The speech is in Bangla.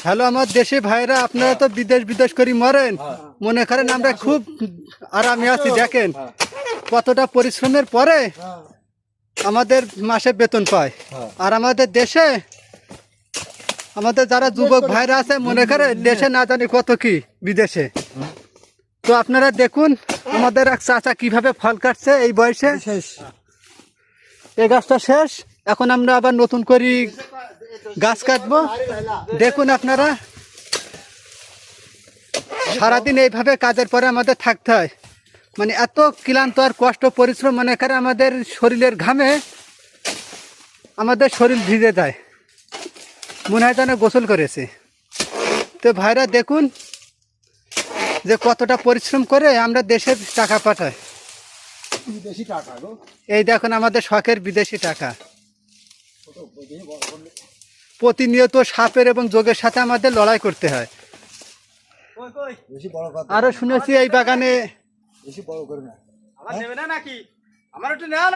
হ্যালো আমার দেশে ভাইরা, আপনারা তো বিদেশ করি মরেন, মনে করেন আমরা খুব আরামে আছি। দেখেন কতটা পরিশ্রমের পরে আমাদের মাসে বেতন পায়। আর আমাদের দেশে আমাদের যারা যুবক ভাইরা আছে, মনে করে দেশে না জানি কত কি বিদেশে। তো আপনারা দেখুন আমাদের এক চাচা কিভাবে ফল কাটছে এই বয়সে। এই গাছটা শেষ, এখন আমরা আবার নতুন করে গাছ কাটবো। দেখুন আপনারা, সারাদিন এইভাবে কাজের পরে আমাদের থাকতে হয়। মানে এত ক্লান্ত আর কষ্ট পরিশ্রম, মনে করে আমাদের শরীরের ঘামে আমাদের শরীর ভিজে যায়, মনে হয় যেন গোসল করেছে। তো ভাইরা দেখুন যে কতটা পরিশ্রম করে আমরা দেশের টাকা পাঠাই। বিদেশি টাকা গো, এই দেখুন আমাদের শখের বিদেশি টাকা। প্রতিনিয়ত সাপের এবং যোগের সাথে আমাদের লড়াই করতে হয়। বেশি বড় কথা, আরো শুনেছি এই বাগানে বেশি বড় করে না। আমার নেবে না নাকি? আমার একটু নেওয়া